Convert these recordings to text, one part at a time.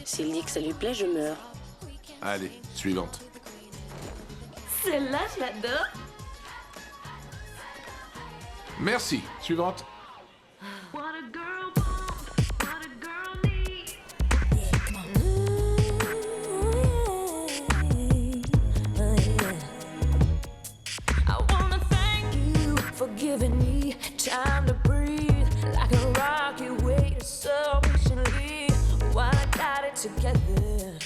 S'il dit que ça lui plaît, je meurs. Allez, suivante. Celle-là, je l'adore. Merci, suivante. Giving me time to breathe like a rock you waited so patiently while I got it together.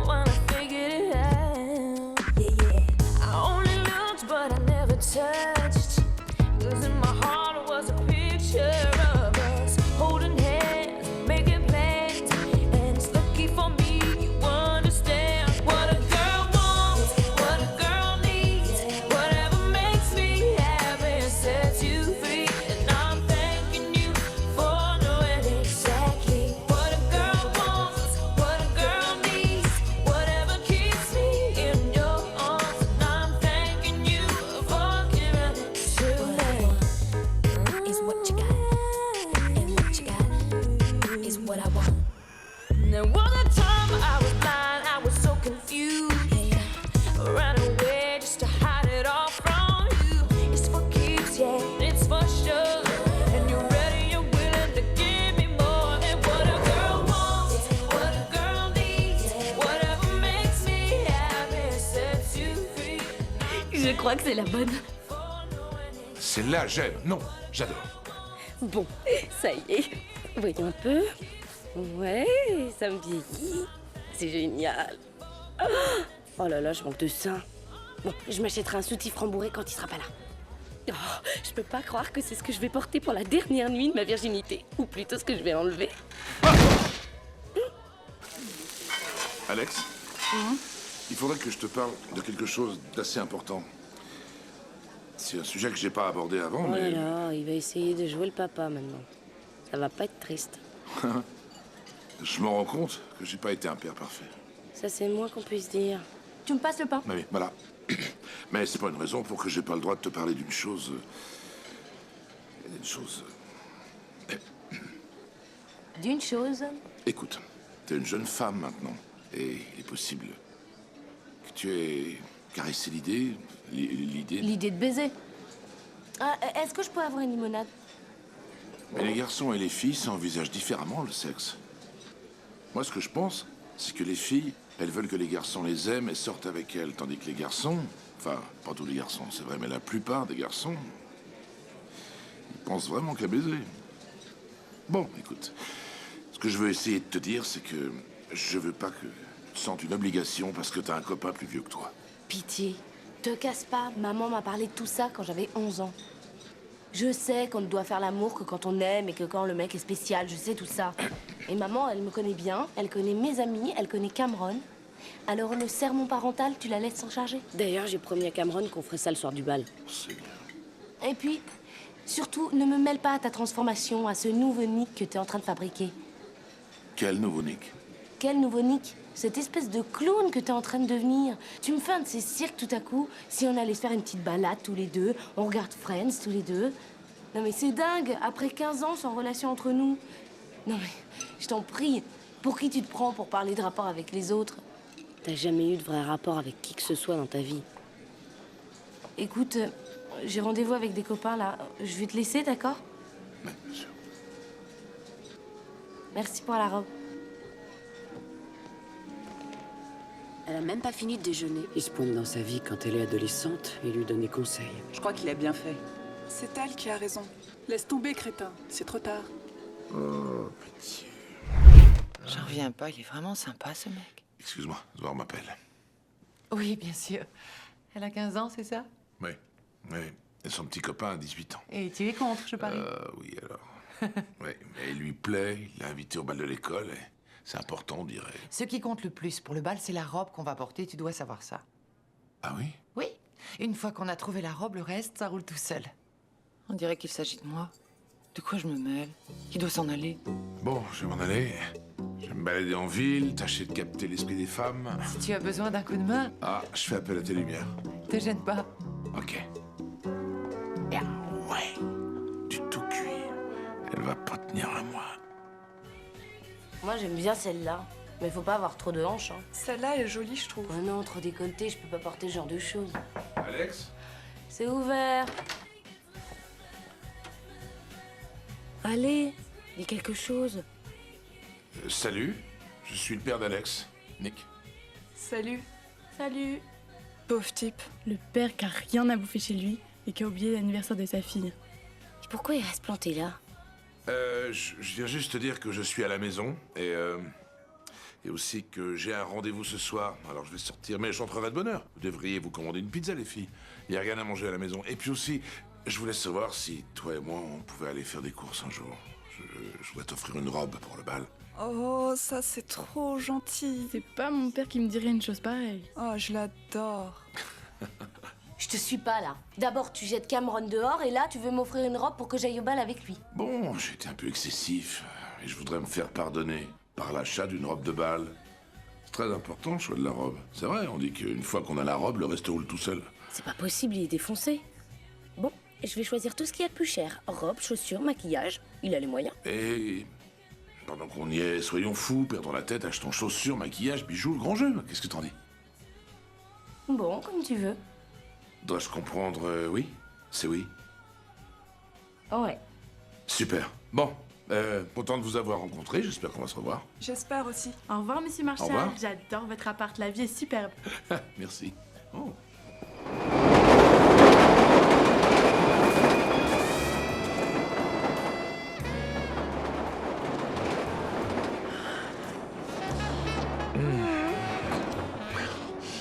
While I figured it out. I only looked but I never touched. 'Cause in my heart it was a picture of us holding hands, making plans. And it's lucky for me you understand what a girl wants, what a girl needs, whatever makes me happy sets you free. And I'm thanking you for knowing exactly what a girl wants, what a girl needs, whatever keeps me in your arms. And I'm thanking you for giving it to me. Is what you got, and what you got is what I want. There was a time I was blind, I was so confused. Ran away just to hide it all from you. It's for keeps, yeah, it's for sure. And you're ready, you're willing to give me more than what a girl wants, what a girl needs, whatever makes me happy sets you free. Je crois que c'est la bonne. Celle-là, j'aime. Non, j'adore. Bon, ça y est. Voyons un peu. Ouais, ça me vieillit. C'est génial. Oh là là, je manque de sein. Bon, je m'achèterai un soutif rembourré quand il sera pas là. Oh, je peux pas croire que c'est ce que je vais porter pour la dernière nuit de ma virginité. Ou plutôt ce que je vais enlever. Alex, il faudrait que je te parle de quelque chose d'assez important. C'est un sujet que j'ai pas abordé avant, Oh là mais... là, il va essayer de jouer le papa maintenant. Ça va pas être triste. Je me rends compte que j'ai pas été un père parfait. Ça, c'est le moins qu'on puisse dire. Tu me passes le pain? Oui, voilà. Mais c'est pas une raison pour que j'ai pas le droit de te parler d'une chose... D'une chose... D'une chose. Écoute, t'es une jeune femme maintenant. Et il est possible que tu aies caressé l'idée... L'idée... L'idée de baiser. Ah, est-ce que je peux avoir une limonade? Mais les garçons et les filles s'envisagent différemment le sexe. Moi, ce que je pense, c'est que les filles, elles veulent que les garçons les aiment et sortent avec elles, tandis que les garçons, enfin, pas tous les garçons, c'est vrai, mais la plupart des garçons, ils pensent vraiment qu'à baiser. Bon, écoute, ce que je veux essayer de te dire, c'est que je veux pas que tu sentes une obligation parce que t'as un copain plus vieux que toi. Pitié, te casse pas. Maman m'a parlé de tout ça quand j'avais 11 ans. Je sais qu'on ne doit faire l'amour que quand on aime et que quand le mec est spécial, je sais tout ça. Et maman, elle me connaît bien, elle connaît mes amis, elle connaît Cameron. Alors le sermon parental, tu la laisses s'en charger? D'ailleurs, j'ai promis à Cameron qu'on ferait ça le soir du bal. C'est bien. Et puis, surtout, ne me mêle pas à ta transformation, à ce nouveau Nick que t'es en train de fabriquer. Quel nouveau Nick? Quel nouveau Nick? Cette espèce de clown que t'es en train de devenir. Tu me fais un de ces cirques tout à coup. Si on allait se faire une petite balade tous les deux, on regarde Friends tous les deux. Non mais c'est dingue, après 15 ans sans relation entre nous. Non mais, je t'en prie, pour qui tu te prends pour parler de rapport avec les autres? T'as jamais eu de vrai rapport avec qui que ce soit dans ta vie. Écoute, j'ai rendez-vous avec des copains là. Je vais te laisser, d'accord? Ouais, bien sûr. Merci pour la robe. Elle a même pas fini de déjeuner. Il se pointe dans sa vie quand elle est adolescente et lui donne des conseils. Je crois qu'il a bien fait. C'est elle qui a raison. Laisse tomber, crétin. C'est trop tard. Oh, pitié. J'en reviens pas, il est vraiment sympa ce mec. Excuse-moi, Zor m'appelle. Oui, bien sûr. Elle a 15 ans, c'est ça? Oui, oui. Et son petit copain a 18 ans. Et tu es contre, je parie. Oui, alors. Oui, mais il lui plaît, il l'a invité au bal de l'école et c'est important, on dirait. Ce qui compte le plus pour le bal, c'est la robe qu'on va porter, tu dois savoir ça. Ah oui? Oui. Une fois qu'on a trouvé la robe, le reste, ça roule tout seul. On dirait qu'il s'agit de moi. De quoi je me mêle? Qui doit s'en aller? Bon, je vais m'en aller. Je vais me balader en ville, tâcher de capter l'esprit des femmes. Si tu as besoin d'un coup de main, Ah, je fais appel à tes lumières. te gêne pas. Ok. Ah ouais, du tout cuir. Elle va pas tenir à moi. Moi, j'aime bien celle-là. Mais faut pas avoir trop de hanches, hein. Celle-là est jolie, je trouve. Oh non, trop décolleté, je peux pas porter ce genre de choses. Alex? C'est ouvert. Allez, dis quelque chose. Salut, je suis le père d'Alex, Nick. Salut. Salut. Pauvre type. Le père qui a rien à bouffer chez lui et qui a oublié l'anniversaire de sa fille. Et pourquoi il reste planté là? Je viens juste te dire que je suis à la maison et aussi que j'ai un rendez-vous ce soir. Alors je vais sortir, mais je rentrerai de bonne heure. Vous devriez vous commander une pizza, les filles. Il n'y a rien à manger à la maison. Et puis aussi, je voulais savoir si toi et moi, on pouvait aller faire des courses un jour. Je voulais t'offrir une robe pour le bal. Oh, ça c'est trop gentil. C'est pas mon père qui me dirait une chose pareille. Oh, je l'adore. Je te suis pas là. D'abord, tu jettes Cameron dehors et là, tu veux m'offrir une robe pour que j'aille au bal avec lui. Bon, j'ai été un peu excessif et je voudrais me faire pardonner par l'achat d'une robe de bal. C'est très important le choix de la robe. C'est vrai, on dit qu'une fois qu'on a la robe, le reste roule tout seul. C'est pas possible, il est défoncé. Bon, je vais choisir tout ce qu'il y a de plus cher. Robe, chaussures, maquillage. Il a les moyens. Et pendant qu'on y est, soyons fous, perdons la tête, achetons chaussures, maquillage, bijoux, le grand jeu. Qu'est-ce que t'en dis? Bon, comme tu veux. Dois-je comprendre oui? C'est oui. Ouais. Super. Bon, content de vous avoir rencontré, j'espère qu'on va se revoir. J'espère aussi. Au revoir, monsieur Marshall. Au revoir. J'adore votre appart, la vie est superbe. Merci. Oh.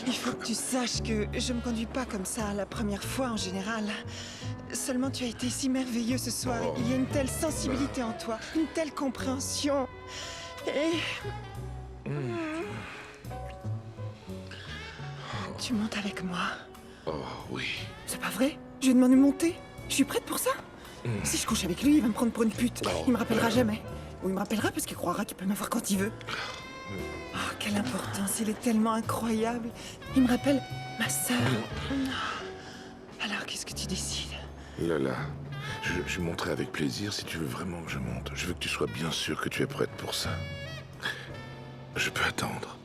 Il faut que tu saches que je me conduis pas comme ça la première fois en général. Seulement tu as été si merveilleux ce soir. Oh. Il y a une telle sensibilité en toi, une telle compréhension. Et... Tu montes avec moi. Oh, oui. C'est pas vrai? Je lui ai demandé de monter. Je suis prête pour ça. Si je couche avec lui, il va me prendre pour une pute. Oh. Il me rappellera jamais. Ou il me rappellera parce qu'il croira qu'il peut m'avoir quand il veut. Oh, quelle importance, il est tellement incroyable. Il me rappelle ma sœur. Alors, qu'est-ce que tu décides? Là, je monterai avec plaisir si tu veux vraiment que je monte. Je veux que tu sois bien sûr que tu es prête pour ça. Je peux attendre.